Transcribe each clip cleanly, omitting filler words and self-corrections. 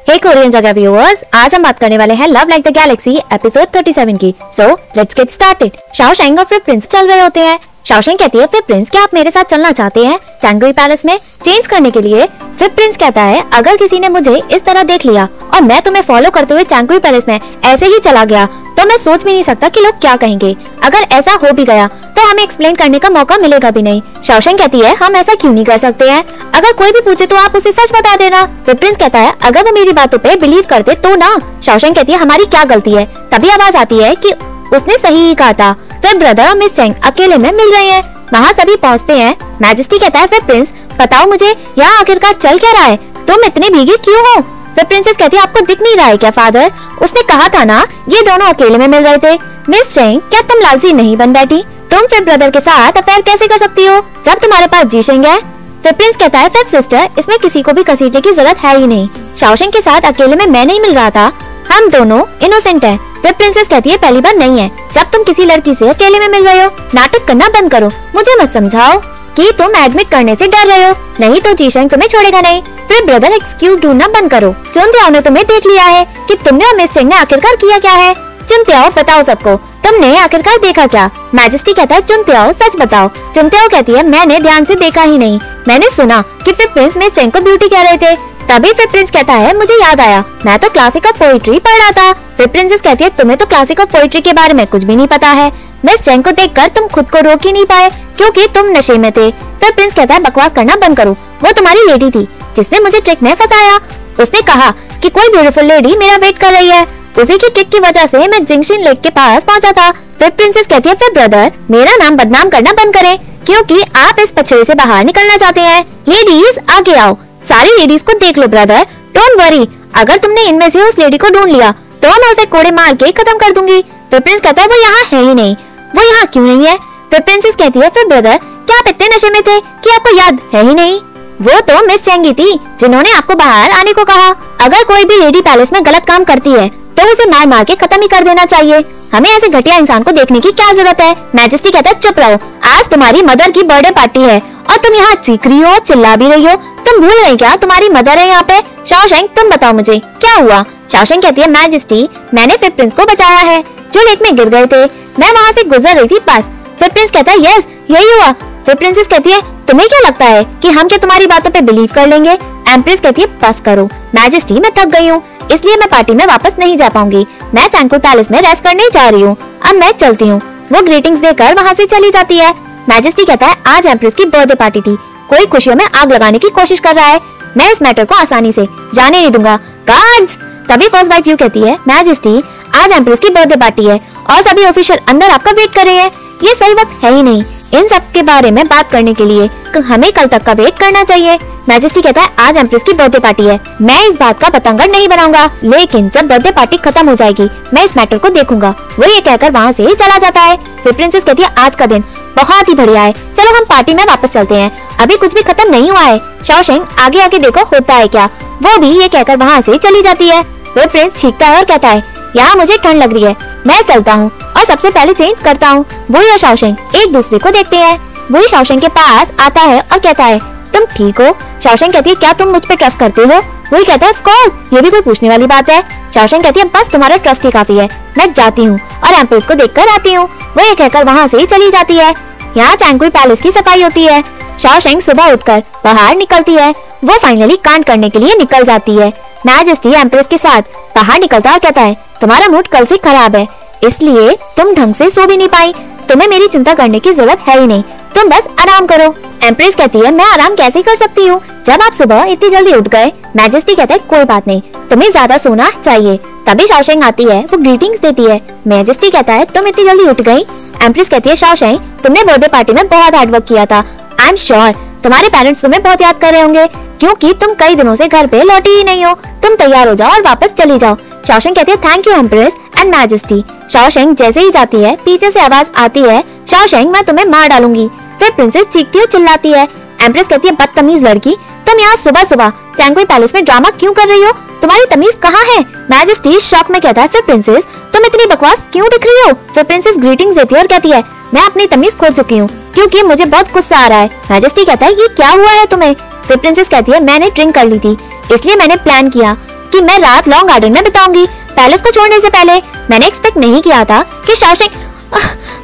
हे Korean जगह viewers, आज हम बात करने वाले हैं love like the Galaxy episode 37 की। So let's get started. Shaosheng और फिर प्रिंस चल रहे होते हैं। शाओशेंग कहती है फिर प्रिंस क्या आप मेरे साथ चलना चाहते हैं चैंगरी पैलेस में चेंज करने के लिए। फिर प्रिंस कहता है अगर किसी ने मुझे इस तरह देख लिया और मैं तुम्हें फॉलो करते हुए चैंगरी पैलेस में ऐसे ही चला गया तो मैं सोच भी नहीं सकता कि लोग क्या कहेंगे। अगर ऐसा हो भी गया तो हमें एक्सप्लेन करने का मौका मिलेगा भी नहीं। शाओशेंग कहती है हम ऐसा क्यों नहीं कर सकते हैं, अगर कोई भी पूछे तो आप उसे सच बता देना। फिर प्रिंस कहता है अगर वो मेरी बातों पे बिलीव करते तो ना। शाओशेंग कहती है हमारी क्या गलती है। तभी आवाज आती है कि उसने सही ही कहा था। फिर ब्रदर और मिस चेंग अकेले में मिल रहे हैं। वहाँ सभी पहुँचते हैं। मैजेस्टी कहता है फिर प्रिंस बताओ मुझे यहाँ आखिरकार चल क्या रहा है, तुम इतने भीगे क्यों हो। फिर प्रिंसेस कहती है आपको दिख नहीं रहा है क्या फादर, उसने कहा था ना ये दोनों अकेले में मिल रहे थे। मिस चेंग क्या तुम लालची नहीं बन बैठी, तुम फिर ब्रदर के साथ अफेयर कैसे कर सकती हो जब तुम्हारे पास जीशेंग है। फिर प्रिंस कहता है फिर सिस्टर इसमें किसी को भी घसीटने की जरूरत है ही नहीं, शाओशेंग के साथ अकेले में मैं नहीं मिल रहा था, हम दोनों इनोसेंट हैं। फिर प्रिंसेस कहती है पहली बार नहीं है जब तुम किसी लड़की से अकेले में मिल रहे हो, नाटक करना बंद करो, मुझे मत समझाओ कि तुम एडमिट करने से डर रहे हो, नहीं तो जीशेंग तुम्हें छोड़ेगा नहीं। फिर ब्रदर एक्सक्यूज ढूंढना बंद करो, चुनत्याओ ने तुम्हें देख लिया है कि तुमने और मिस चेंग ने आखिरकार किया क्या है। चुनत्याओ बताओ सबको तुमने आखिरकार देखा क्या। मैजेस्टी कहता है चुनत्याओ सच बताओ। चुनत्याओ कहती है मैंने ध्यान से देखा ही नहीं, मैंने सुना कि फिर प्रिंस मिस चेंग को ब्यूटी कह रहे थे। तभी फिर प्रिंस कहता है मुझे याद आया मैं तो क्लासिक ऑफ पोइट्री पढ़ रहा था। फिर प्रिंसेस कहती है तुम्हें तो क्लासिक ऑफ पोइट्री के बारे में कुछ भी नहीं पता है। मिस चेंग को देखकर तुम खुद को रोक ही नहीं पाए क्योंकि तुम नशे में थे। फिर प्रिंस कहता है बकवास करना बंद करो, वो तुम्हारी लेडी थी जिसने मुझे ट्रिक में फंसाया, उसने कहा कि कोई ब्यूटीफुल लेडी मेरा वेट कर रही है, उसी की ट्रिक की वजह से मैं जिंगशिन लेक के पास पहुंचा था। फिर प्रिंसेस कहती है फिर ब्रदर मेरा नाम बदनाम करना बंद करें क्योंकि आप इस पछड़े से बाहर निकलना चाहते हैं। लेडीज आगे आओ, सारी लेडीज को देख लो ब्रदर, डोंट वरी, अगर तुमने इनमें से उस लेडी को ढूंढ लिया तो मैं उसे कोड़े मार के खत्म कर दूंगी। फिर प्रिंस कहता है वो यहाँ है ही नहीं, वो यहाँ क्यों नहीं है। फिर प्रिंसेस कहती है फिर ब्रदर क्या आप इतने नशे में थे कि आपको याद है ही नहीं, वो तो मिस चेंग थी जिन्होंने आपको बाहर आने को कहा। अगर कोई भी लेडी पैलेस में गलत काम करती है तो उसे मार मार के खत्म ही कर देना चाहिए, हमें ऐसे घटिया इंसान को देखने की क्या जरूरत है। मैजेस्टी कहता है चुप रहो, आज तुम्हारी मदर की बर्थडे पार्टी है और तुम यहाँ चीख रही हो चिल्ला भी रही हो, तुम भूल गई क्या तुम्हारी मदर है यहाँ पे। शाओशेंग तुम बताओ मुझे क्या हुआ। शाओशेंग कहती है मैजेस्टी मैंने फिर प्रिंस को बचाया है जो लेक में गिर गए थे, मैं वहाँ से गुजर रही थी बस। फिर प्रिंस कहता है यस यही हुआ। फिर प्रिंसेस कहती है तुम्हें क्या लगता है कि हम क्या तुम्हारी बातों पे बिलीव कर लेंगे। एम्प्रेस कहती है बस करो मैजेस्टी, मैं थक गई हूँ इसलिए मैं पार्टी में वापस नहीं जा पाऊंगी, मैं चैंगरी पैलेस में रेस्ट करने जा रही हूँ, अब मैं चलती हूँ। वो ग्रीटिंग्स देकर वहाँ से चली जाती है। मैजेस्टी कहता है आज एम्प्रेस की बर्थडे पार्टी थी, कोई खुशियों में आग लगाने की कोशिश कर रहा है, मैं इस मैटर को आसानी से जाने नहीं दूंगा, गार्ड्स। तभी फर्स्ट वाइफ यू कहती है मैजेस्टी आज एम्प्रेस की बर्थडे पार्टी है और सभी ऑफिशियल अंदर आपका वेट कर रहे हैं, ये सही वक्त है ही नहीं इन सब के बारे में बात करने के लिए, हमें कल तक का वेट करना चाहिए। मैजेस्टी कहता है आज एम्प्रेस की बर्थडे पार्टी है, मैं इस बात का पतंगड़ नहीं बनाऊंगा, लेकिन जब बर्थडे पार्टी खत्म हो जाएगी मैं इस मैटर को देखूंगा। वो ये कहकर वहाँ से चला जाता है। फिर प्रिंसेस कहती है आज का दिन बहुत ही बढ़िया है, चलो हम पार्टी में वापस चलते हैं, अभी कुछ भी खत्म नहीं हुआ है। शाओशेंग आगे आगे देखो होता है क्या। वो भी ये कहकर वहाँ से चली जाती है। फिर प्रिंस चीखता है और कहता है यहाँ मुझे ठंड लग रही है, मैं चलता हूँ और सबसे पहले चेंज करता हूँ। वही और शाओशेंग एक दूसरे को देखते हैं। वही शाओशेंग के पास आता है और कहता है तुम ठीक हो। शाओशेंग कहती है क्या तुम मुझ पे ट्रस्ट करते हो। वही कहता है ऑफ कोर्स, ये भी कोई पूछने वाली बात है। शाओशेंग कहती है बस तुम्हारा ट्रस्ट ही काफी है, मैं जाती हूँ और एम्प्रेस को देखकर आती हूँ। वो ये कहकर वहाँ से चली जाती है। यहाँ चैंगरी पैलेस की सफाई होती है। शाओशेंग सुबह उठकर बाहर निकलती है, वो फाइनली कांड करने के लिए निकल जाती है। मैजेस्टी एम्प्रेस के साथ बाहर निकलता और कहता है तुम्हारा मूड कल से खराब है इसलिए तुम ढंग से सो भी नहीं पाई, तुम्हें मेरी चिंता करने की जरूरत है ही नहीं, तुम बस आराम करो। एम्प्रेस कहती है मैं आराम कैसे कर सकती हूँ जब आप सुबह इतनी जल्दी उठ गए। मैजेस्टी कहता है कोई बात नहीं, तुम्हें ज्यादा सोना चाहिए। तभी शाओशेंग आती है, वो ग्रीटिंग्स देती है। मैजेस्टी कहता है तुम इतनी जल्दी उठ गई। एम्प्रेस कहती है शाओशेंग तुमने बर्थडे पार्टी में बहुत हार्ड वर्क किया था, आई एम श्योर तुम्हारे पेरेंट्स तुम्हें बहुत याद कर रहे होंगे क्योंकि तुम कई दिनों से घर पे लौटी ही नहीं हो, तुम तैयार हो जाओ और वापस चली जाओ। शाओशेंग कहती है thank you empress and majesty. Shaosheng जैसे ही जाती है पीछे से आवाज आती है शाओशेंग मैं तुम्हें मार डालूंगी। फिर प्रिंसेस चीखती और चिल्लाती है। एम्प्रेस कहती है बदतमीज लड़की, तुम यहाँ सुबह सुबह चैंगरी पैलेस में ड्रामा क्यों कर रही हो, तुम्हारी तमीज कहाँ है। मैजेस्टी शॉक में कहता है फिर प्रिंसेस तुम इतनी बकवास क्यों दिख रही हो। फिर प्रिंसेस ग्रीटिंग्स देती है और कहती है मैं अपनी तमीज खो चुकी हूँ क्योंकि मुझे बहुत गुस्सा आ रहा है। मैजेस्टी कहता है ये क्या हुआ है तुम्हें। फिर प्रिंसेस कहती है मैंने ड्रिंक कर ली थी इसलिए मैंने प्लान किया कि मैं रात लॉन्ग गार्डन में बिताऊंगी। पैलेस को छोड़ने से पहले मैंने एक्सपेक्ट नहीं किया था कि शाओशेंग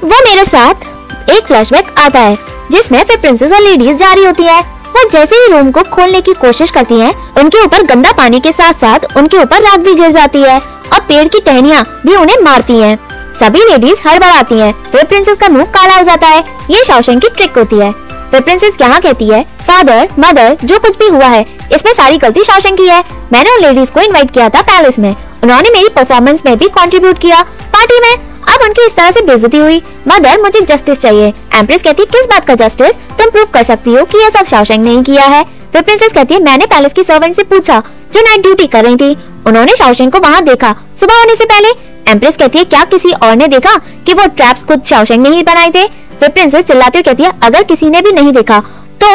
वो मेरे साथ। एक फ्लैशबैक आता है जिसमें फिर प्रिंसेस और लेडीज जा रही होती है। वो जैसे ही रूम को खोलने की कोशिश करती हैं, उनके ऊपर गंदा पानी के साथ साथ उनके ऊपर राख भी गिर जाती है और पेड़ की टहनियाँ भी उन्हें मारती हैं। सभी लेडीज हड़बड़ाती हैं। फिर प्रिंसेस का मुंह काला हो जाता है। ये शाओशेंग की ट्रिक होती है। फिर प्रिंसेस यहाँ कहती है, फादर मदर जो कुछ भी हुआ है इसमें सारी गलती शाओशेंग की है। मैंने उन लेडीज को इनवाइट किया था पैलेस में, उन्होंने मेरी परफॉर्मेंस में भी कंट्रीब्यूट किया पार्टी में, अब उनकी इस तरह से बेइज्जती हुई। मदर मुझे जस्टिस चाहिए। एम्प्रेस कहती है, किस बात का जस्टिस? तुम प्रूव कर सकती हो कि ये सब शाओशेंग ने किया है। फिर प्रिंसेस कहती है, मैंने पैलेस की सर्वेंट से पूछा जो नाइट ड्यूटी कर रही थी, उन्होंने शाओशेंग को वहाँ देखा सुबह होने से पहले। एम्प्रेस कहती है, क्या किसी और ने देखा कि वो ट्रैप्स खुद शाओशेंग ने ही बनाए थे? फिर प्रिंसेस चिल्लाती हुई कहती है, अगर किसी ने भी नहीं देखा तो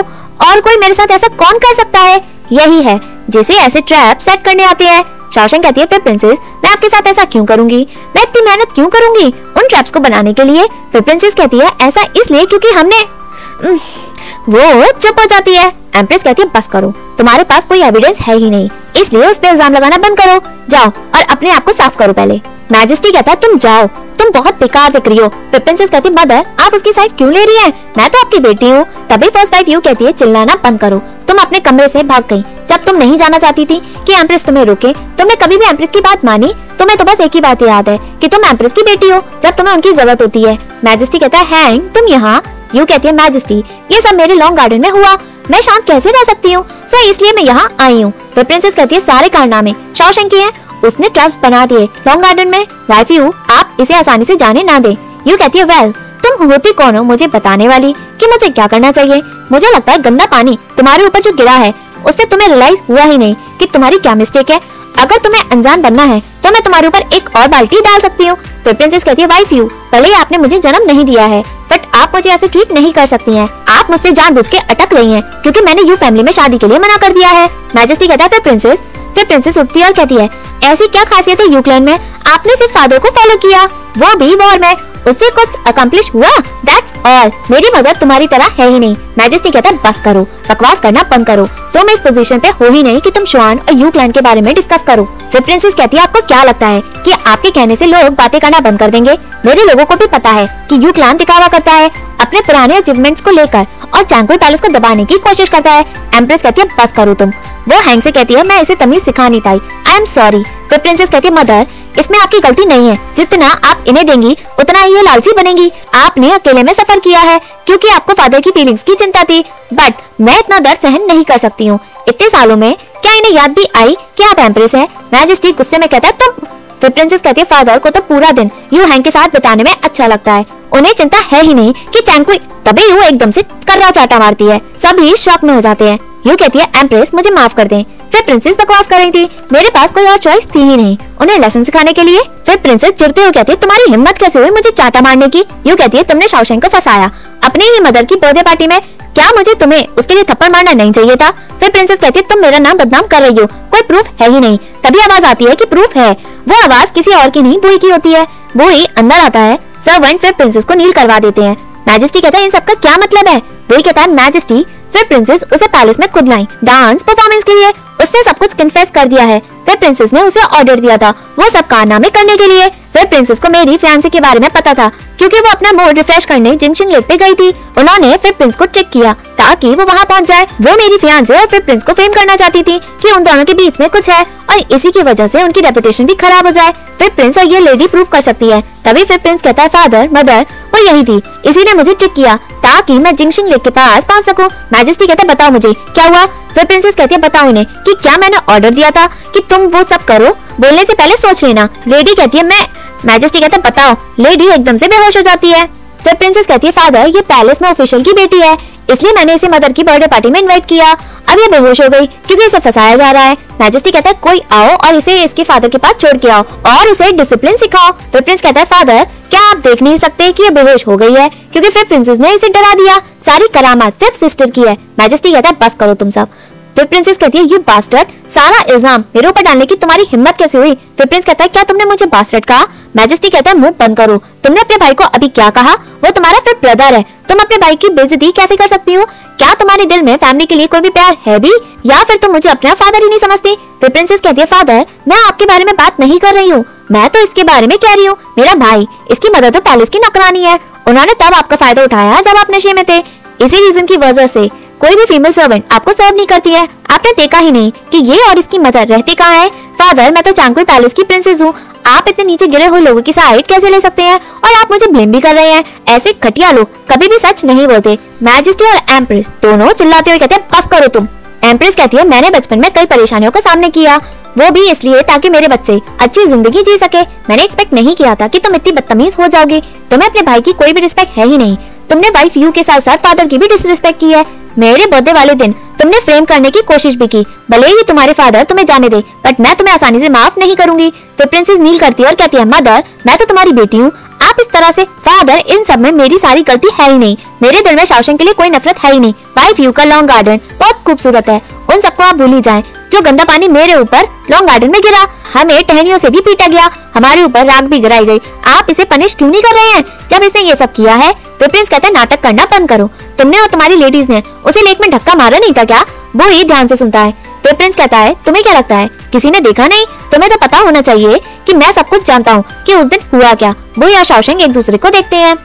और कोई मेरे साथ ऐसा कौन कर सकता है? यही है जिसे ऐसे ट्रैप सेट करने आते हैं। शाओशेंग कहती है, फिर प्रिंसेस मैं आपके साथ ऐसा क्यों करूंगी? मैं इतनी मेहनत क्यों करूंगी उन ट्रैप्स को बनाने के लिए? फिर प्रिंसेस कहती है, ऐसा इसलिए क्योंकि हमने वो चुप हो जाती है। एम्प्रेस कहती है, बस करो, तुम्हारे पास कोई एविडेंस है ही नहीं, इसलिए उस पे इल्जाम लगाना बंद करो, जाओ और अपने आप को साफ करो पहले। मैजेस्टी कहता है, तुम जाओ, तुम बहुत बेकार दिख रही हो। फिर प्रिंसेस कहती है, मदर आप उसकी साइड क्यों ले रही हैं? मैं तो आपकी बेटी हूँ। तभी फर्स्ट वाइफ यू कहती है, चिल्लाना बंद करो, तुम अपने कमरे से भाग गई जब तुम नहीं जाना चाहती थी कि एम्प्रेस तुम्हें रोके। तुमने कभी भी एम्प्रेस की बात मानी? तुम्हें तो बस एक ही बात याद है कि तुम एम्प्रेस की बेटी हो जब तुम्हें उनकी जरूरत होती है। मैजेस्टी कहता है, हैंग तुम यहाँ? यू कहती है, मैजेस्टी ये सब मेरे लॉन्ग गार्डन में हुआ, मैं शांत कैसे रह सकती हूँ, सो इसलिए मैं यहाँ आई हूँ। फिर प्रिंसेस कहती है, सारे कारनामे शाओशेंग के हैं, उसने ट्रैप्स बना दिए लॉन्ग गार्डन में। वाइफ यू आप इसे आसानी से जाने ना दे। यू कहती है, वेल तुम होती कौन हो मुझे बताने वाली कि मुझे क्या करना चाहिए? मुझे लगता है गंदा पानी तुम्हारे ऊपर जो गिरा है उससे तुम्हें रियलाइज हुआ ही नहीं कि तुम्हारी क्या मिस्टेक है। अगर तुम्हें अनजान बनना है तो मैं तुम्हारे ऊपर एक और बाल्टी डाल सकती हूँ। फिर प्रिंसेस कहती है, वाइफ यू भले ही आपने मुझे जन्म नहीं दिया है बट आप मुझे ऐसे ट्रीट नहीं कर सकती हैं। आप मुझसे जानबूझ के अटक रही हैं क्योंकि मैंने यू फैमिली में शादी के लिए मना कर दिया है। मैजेस्टी कहता है, फिर प्रिंसेस उठती है और कहती है, ऐसी क्या खासियत है यू क्लैन में? आपने सिर्फ फादर को फॉलो किया, वो भी वॉर में, उससे कुछ अकम्प्लिश हुआ, दैट्स ऑल। मेरी मदर तुम्हारी तरह है ही नहीं। मैजेस्टी कहता है, बस करो, बकवास करना बंद करो, तुम इस पोजीशन पे हो ही नहीं कि तुम श्वान और यू क्लैन के बारे में डिस्कस करो। फिर प्रिंसेस कहती है, आपको क्या लगता है कि आपके कहने से लोग बातें करना बंद कर देंगे? मेरे लोगों को भी पता है कि यू क्लैन दिखावा करता है अपने पुराने अचीवमेंट्स को लेकर और चैंगकुई पैलेस को दबाने की कोशिश करता है। एम्प्रेस कहती है, बस करो तुम। वो हैंग से कहती है, मैं इसे तमीज सिखा नहीं पाई, आई एम सॉरी। फिर प्रिंसेस कहती है, मदर इसमें आपकी गलती नहीं है, जितना आप इन्हें देंगी उतना ही ये लालची बनेगी। आपने अकेले में सफर किया है क्योंकि आपको फादर की फीलिंग्स की चिंता थी, बट मैं इतना दर्द सहन नहीं कर सकती हूँ। इतने सालों में क्या इन्हें याद भी आई कि आप एम्प्रेस हैं? मैजेस्टी गुस्से में कहता है, तुम। फिर प्रिंसेस कहती है, फादर को तो पूरा दिन यू हैंग के साथ बिताने में अच्छा लगता है, उन्हें चिंता है ही नहीं कि चैंगकुई। तभी यू एकदम से कर्रा चाटा मारती है, सभी शॉक में हो जाते हैं। यू कहती है, एम्प्रेस मुझे माफ कर दें। फिर प्रिंसेस बकवास कर रही थी, मेरे पास कोई और चॉइस थी ही नहीं उन्हें लेसन सिखाने के लिए। फिर प्रिंसेस चिढ़ते हुए कहती है, तुम्हारी हिम्मत कैसे हुई मुझे चाटा मारने की? यू कहती है, तुमने शाओशेंग को फंसाया अपने ही मदर की बर्थडे पार्टी में, क्या मुझे तुम्हें उसके लिए थप्पड़ मारना नहीं चाहिए था? फिर प्रिंसेस कहती है, तुम मेरा नाम बदनाम कर रही हो, कोई प्रूफ है ही नहीं। तभी आवाज आती है कि प्रूफ है। वो आवाज किसी और की नहीं, बुई की होती है। बुई अंदर आता है, सर्वेंट फिर प्रिंसेस को नील करवा देते हैं। मैजेस्टी कहता है, इन सबका क्या मतलब है? बुई कहता है, मैजेस्टी फिर प्रिंसेस उसे पैलेस में खुद लाई डांस परफॉर्मेंस के लिए, उसने सब कुछ कन्फेस कर दिया है। फिर प्रिंसेस ने उसे ऑर्डर दिया था वो सब कारनामे करने के लिए। फिर प्रिंसेस को मेरी फियांसे के बारे में पता था क्योंकि वो अपना मूड रिफ्रेश करने जिंगशिंग लेक पे गई थी। उन्होंने फिर प्रिंस को ट्रिक किया ताकि वो वहाँ पहुँच जाए। वो मेरी फियांसे और फिर प्रिंस को फेम करना चाहती थी कि उन दोनों के बीच में कुछ है और इसी की वजह से उनकी रेपुटेशन भी खराब हो जाए। फिर प्रिंस और ये लेडी प्रूव कर सकती है। तभी फिर प्रिंस कहता है, फादर मदर वो यही थी, इसी ने मुझे ट्रिक किया ताकि मैं जिंगशिंग लेक के पास पहुँच सकूँ। मैजेस्टी कहता है, बताओ मुझे क्या हुआ? फिर प्रिंसेस कहती है, बताओ इन्हें कि क्या मैंने ऑर्डर दिया था कि तुम वो सब करो, बोलने से पहले सोच लेना। लेडी कहती है, मैं। मैजेस्टी कहता है, बताओ। लेडी एकदम से बेहोश हो जाती है। फिर प्रिंसेस कहती है, फादर ये पैलेस में ऑफिशियल की बेटी है, इसलिए मैंने इसे मदर की बर्थडे पार्टी में इनवाइट किया। अब ये बेहोश हो गई क्योंकि इसे फंसाया जा रहा है। मैजेस्टी कहता है, कोई आओ और इसे इसके फादर के पास छोड़ के आओ और उसे डिसिप्लिन सिखाओ। फिर प्रिंस कहता है, फादर क्या आप देख नहीं सकते कि ये बेहोश हो गई है क्योंकि फिर प्रिंसेस ने इसे डरा दिया, सारी करामात फिर सिस्टर की है। मैजेस्टी कहता है, बस करो तुम सब। फिर प्रिंसेस कहती है यू बास्टर्ड, सारा इल्जाम मेरे ऊपर डालने की तुम्हारी हिम्मत कैसे हुई? फिर प्रिंस कहता है क्या तुमने मुझे बास्टर्ड कहा? मैजेस्टी कहता है मुंह बंद करो, तुमने अपने भाई को अभी क्या कहा? वो तुम्हारा फिर ब्रदर है, तुम अपने भाई की बेइज्जती कैसे कर सकती हो? क्या तुम्हारे दिल में फैमिली के लिए कोई भी प्यार है भी, या फिर तुम मुझे अपना फादर ही नहीं समझती? फिर प्रिंसेस कहती है फादर मैं आपके बारे में बात नहीं कर रही हूँ, मैं तो इसके बारे में कह रही हूँ। मेरा भाई, इसकी मदर तो पैलेस की नौकरानी है, उन्होंने तब आपका फायदा उठाया जब आप नशे में थे। इसी रीजन की वजह से कोई भी फीमेल सर्वेंट आपको सर्व नहीं करती है। आपने देखा ही नहीं कि ये और इसकी मदर रहती कहाँ है? फादर मैं तो चैंगक्वी पैलेस की प्रिंसेस हूँ, आप इतने नीचे गिरे हुए लोगों की साइड कैसे ले सकते हैं? और आप मुझे ब्लेम भी कर रहे हैं। ऐसे घटिया लोग कभी भी सच नहीं बोलते। मैजेस्टी और एम्प्रेस दोनों चिल्लाते हुए कहते हैं बस करो तुम। एम्प्रेस कहती है मैंने बचपन में कई परेशानियों का सामना किया, वो भी इसलिए ताकि मेरे बच्चे अच्छी जिंदगी जी सके। मैंने एक्सपेक्ट नहीं किया था कि तुम इतनी बदतमीज हो जाओगी। तुम्हें अपने भाई की कोई भी रिस्पेक्ट है ही नहीं। तुमने वाइफ यू के साथ साथ फादर की भी डिसरिस्पेक्ट की है। मेरे बर्थडे वाले दिन तुमने फ्रेम करने की कोशिश भी की, भले ही तुम्हारे फादर तुम्हें जाने दे, बट मैं तुम्हें आसानी से माफ नहीं करूंगी। फिर प्रिंसेस नील करती है और कहती है मदर मैं तो तुम्हारी बेटी हूँ, आप इस तरह से। फादर इन सब में मेरी सारी गलती है ही नहीं, मेरे दिल में शाओशेंग के लिए कोई नफरत है ही नहीं। वाइफ यू का लॉन्ग गार्डन बहुत खूबसूरत है, उन सबको आप भूल ही जाएं। जो गंदा पानी मेरे ऊपर लॉन्ग गार्डन में गिरा, हमें टहनियों से भी पीटा गया, हमारे ऊपर राख भी गिराई गई, आप इसे पनिश क्यों नहीं कर रहे हैं जब इसने ये सब किया है? फिर प्रिंस कहते हैं नाटक करना बंद करो, तुमने और तुम्हारी लेडीज ने उसे लेक में धक्का मारा नहीं था क्या? वो ही ध्यान से सुनता है। फिर प्रिंस कहता है तुम्हें क्या लगता है किसी ने देखा नहीं? तुम्हें तो पता होना चाहिए कि मैं सब कुछ जानता हूँ कि उस दिन हुआ क्या। वो या शाओशेंग एक दूसरे को देखते हैं।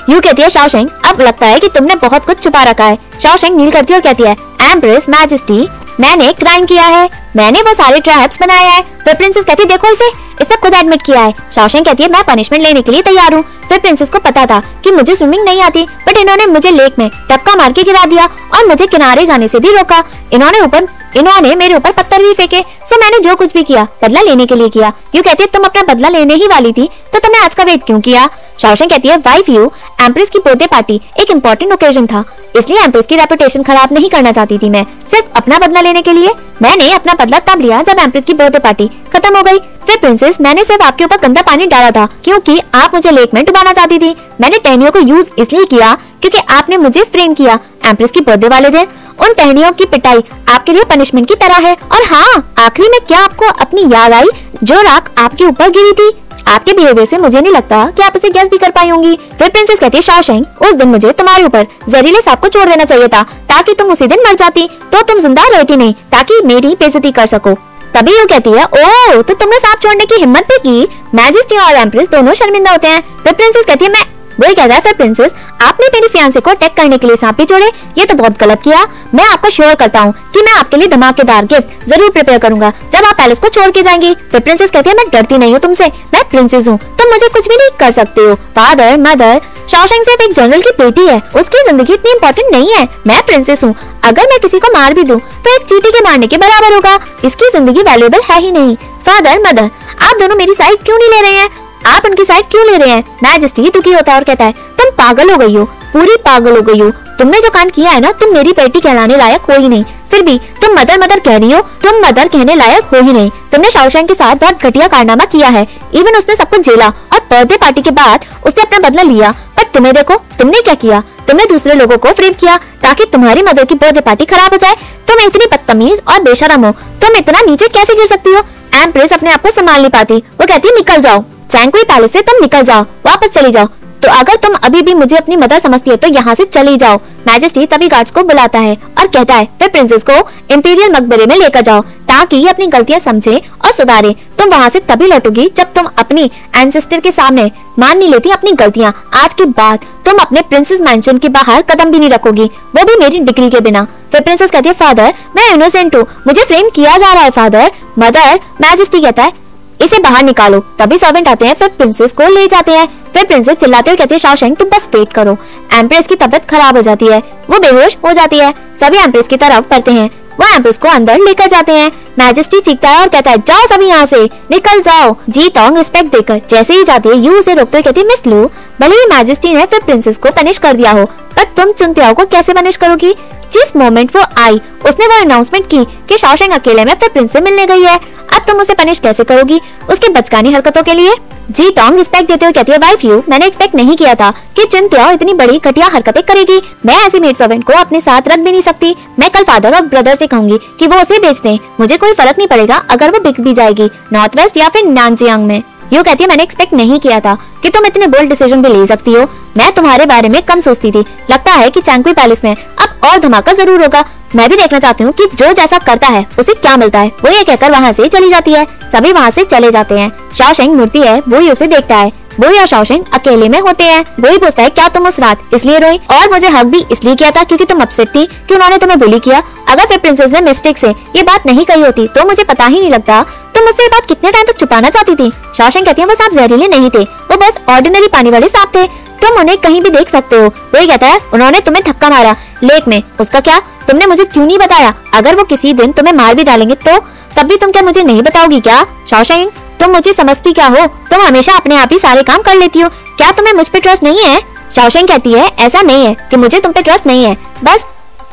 यू कहती है शाओशेंग अब लगता है कि तुमने बहुत कुछ छुपा रखा है। शाओशेंग नील करती है और कहती है एम्प्रेस मैजेस्टी मैंने क्राइम किया है, मैंने वो सारे ट्रैप्स बनाए हैं। फिर प्रिंसेस कहती है देखो इसने खुद एडमिट किया है। शाओशेंग कहती है मैं पनिशमेंट लेने के लिए तैयार हूँ। फिर प्रिंसेस को पता था कि मुझे स्विमिंग नहीं आती, बट इन्होंने मुझे लेक में टपका मार के गिरा दिया और मुझे किनारे जाने से भी रोका। इन्होंने मेरे ऊपर पत्थर भी फेंके, सो मैंने जो कुछ भी किया बदला लेने के लिए किया। यू कहती है तुम अपना बदला लेने ही वाली थी तो तुमने आज का वेट क्यों किया? शाओशेंग कहती है वाइफ यू एम्प्रेस की बर्थडे पार्टी एक इम्पोर्टेंट ओकेजन था, इसलिए एम्प्रेस की रेपुटेशन खराब नहीं करना चाहती थी मैं, सिर्फ अपना बदला लेने के लिए। मैंने अपना बदला तब लिया जब एम्प्रेस की बर्थडे पार्टी खत्म हो गई। फिर प्रिंसेस मैंने सिर्फ आपके ऊपर गंदा पानी डाला था क्योंकि आप मुझे लेक में डुबाना चाहती थी। मैंने टहनियों को यूज इसलिए किया क्योंकि आपने मुझे फ्रेम किया। एम्प्रेस की बर्थडे वाले दिन उन टहनियों की पिटाई आपके लिए पनिशमेंट की तरह है। और हाँ, आखिरी में क्या आपको अपनी याद आई जो राख आपके ऊपर गिरी थी? आपके बिहेवियर से मुझे नहीं लगता कि आप उसे गेस भी कर पाई होंगी। फिर प्रिंसेस कहती है शाओशेंग उस दिन मुझे तुम्हारे ऊपर जहरीले सांप को छोड़ देना चाहिए था ताकि तुम उसी दिन मर जाती, तो तुम जिंदा रहती नहीं ताकि मेरी बेइज्जती कर सको। तभी यू कहती है ओह तो तुमने सांप छोड़ने की हिम्मत भी की। मैजेस्टी और एम्प्रेस दोनों शर्मिंदा होते हैं। फिर प्रिंसेस कहती है मैं वही कहता है फिर प्रिंसेस आपने मेरी फियांसे को अटैक करने के लिए सांप भी छोड़े, ये तो बहुत गलत किया। मैं आपको श्योर करता हूँ कि मैं आपके लिए धमाकेदार गिफ्ट जरूर प्रिपेयर करूंगा जब आप पैलेस को छोड़ के जाएंगी। फिर प्रिंसेस कहती है मैं डरती नहीं हूँ तुमसे, मैं प्रिंसेस हूँ, तुम मुझे कुछ भी नहीं कर सकते हो। फादर मदर शाओशेंग सिर्फ एक जनरल की बेटी है, उसकी जिंदगी इतनी इम्पोर्टेंट नहीं है। मैं प्रिंसेस हूँ, अगर मैं किसी को मार भी दूं तो एक चींटी के मारने के बराबर होगा, इसकी जिंदगी वैल्यूएबल है ही नहीं। फादर मदर आप दोनों मेरी साइड क्यों नहीं ले रहे हैं? आप उनकी साइड क्यों ले रहे हैं? मैजेस्टी दुखी होता है और कहता है तुम पागल हो गई हो, पूरी पागल हो गई हो। तुमने जो कांड किया है ना, तुम मेरी बेटी कहलाने लायक हो ही नहीं, फिर भी तुम मदर मदर कह रही हो, तुम मदर कहने लायक हो ही नहीं। तुमने शाओशेंग के साथ बहुत घटिया कारनामा किया है, इवन उसने सब कुछ झेला और बर्थडे पार्टी के बाद उसने अपना बदला लिया। पर तुम्हें देखो तुमने क्या किया, तुमने दूसरे लोगों को फ्रेम किया ताकि तुम्हारी मदर की बर्थडे पार्टी खराब हो जाए। तुम इतनी बदतमीज और बेशरम हो, तुम इतना नीचे कैसे गिर सकती हो? एम्प्रेस अपने आप को संभाल नहीं पाती, वो कहती है निकल जाओ चैंगक्वी पैलेस से, तुम निकल जाओ, वापस चली जाओ। तो अगर तुम अभी भी मुझे अपनी मदर समझती हो तो यहाँ से चली जाओ। मैजेस्टी तभी गार्ड्स को बुलाता है और कहता है फिर प्रिंसेस को इंपीरियल मकबरे में लेकर जाओ ताकि ये अपनी गलतियां समझे और सुधारे। तुम वहाँ से तभी लौटोगी जब तुम अपनी एंसेस्टर के सामने मान नहीं लेती अपनी गलतियां। आज के बाद तुम अपने प्रिंसेस मैंशन के बाहर कदम भी नहीं रखोगी, वो भी मेरी डिग्री के बिना। फिर प्रिंसेस कहती है फादर मैं इनोसेंट हूँ, मुझे फ्रेम किया जा रहा है फादर मदर। मैजेस्टी कहता है इसे बाहर निकालो। तभी सर्वेंट आते हैं, फिर प्रिंसेस को ले जाते हैं। फिर प्रिंसेस चिल्लाते हुए कहती है शाओशेंग तुम बस वेट करो। एम्प्रेस की तबीयत खराब हो जाती है, वो बेहोश हो जाती है। सभी एम्प्रेस की तरफ बढ़ते हैं, वो एम्प्रेस को अंदर लेकर जाते हैं। मैजेस्टी चीखता है और कहता है जाओ सभी यहाँ से, निकल जाओ। जी टोंग रिस्पेक्ट देकर जैसे ही जाती है, यू उसे रोकते हुए कहती है मिस लू भले ही मैजेस्टी ने फिर प्रिंसेस को पनिश कर दिया हो, पर तुम चुनतियाओ को कैसे पनिश करोगी? जिस मोमेंट वो आई उसने वो अनाउंसमेंट की कि शाओशेंग अकेले में फिर प्रिंस से मिलने गई है। अब तुम उसे पनिश कैसे करोगी उसके बचकानी हरकतों के लिए? जी टॉम रिस्पेक्ट देते हुए कहती है, वाइफ यू, मैंने एक्सपेक्ट नहीं किया था कि चिंत्या इतनी बड़ी घटिया हरकतें करेगी। मैं ऐसी मेड सर्वेंट को अपने साथ रख भी नहीं सकती। मैं कल फादर और ब्रदर से कहूंगी कि वो उसे बेच दें। मुझे कोई फर्क नहीं पड़ेगा अगर वो बिक भी जाएगी नॉर्थ वेस्ट या फिर नानजियांग में। यू कहती है, मैंने एक्सपेक्ट नहीं किया था कि तुम इतने बोल्ड डिसीजन भी ले सकती हो। मैं तुम्हारे बारे में कम सोचती थी। लगता है कि चैंक्वी पैलेस में अब और धमाका जरूर होगा। मैं भी देखना चाहती हूँ कि जो जैसा करता है उसे क्या मिलता है। वो ये कहकर वहाँ से चली जाती है। सभी वहाँ से चले जाते हैं। शाओशेंग मुड़ती है, वो ही उसे देखता है। वो और शाओशेंग अकेले में होते हैं। वो ही पूछता है, क्या तुम उस रात इसलिए रोई और मुझे हक भी इसलिए किया था क्योंकि तुम अपसेट थी कि उन्होंने तुम्हें बुली किया? अगर फिर प्रिंसेस ने मिस्टेक से ये बात नहीं कही होती तो मुझे पता ही नहीं लगता। तुम मुझसे ये बात कितने टाइम तक छुपाना चाहती थी? शाओशेंग कहती है, वो सांप जहरीले नहीं थे, वो बस ऑर्डिनरी पानी वाले सांप थे। तुम उन्हें कहीं भी देख सकते हो। वही कहता है, उन्होंने तुम्हें धक्का मारा लेक में, उसका क्या? तुमने मुझे क्यों नहीं बताया? अगर वो किसी दिन तुम्हें मार भी डालेंगे तो तब भी तुम क्या मुझे नहीं बताओगी क्या? शाओशेंग, तुम मुझे समझती क्या हो? तुम हमेशा अपने आप ही सारे काम कर लेती हो। क्या तुम्हें मुझ पे ट्रस्ट नहीं है? शाओशेंग कहती है, ऐसा नहीं है कि मुझे तुम पे ट्रस्ट नहीं है, बस।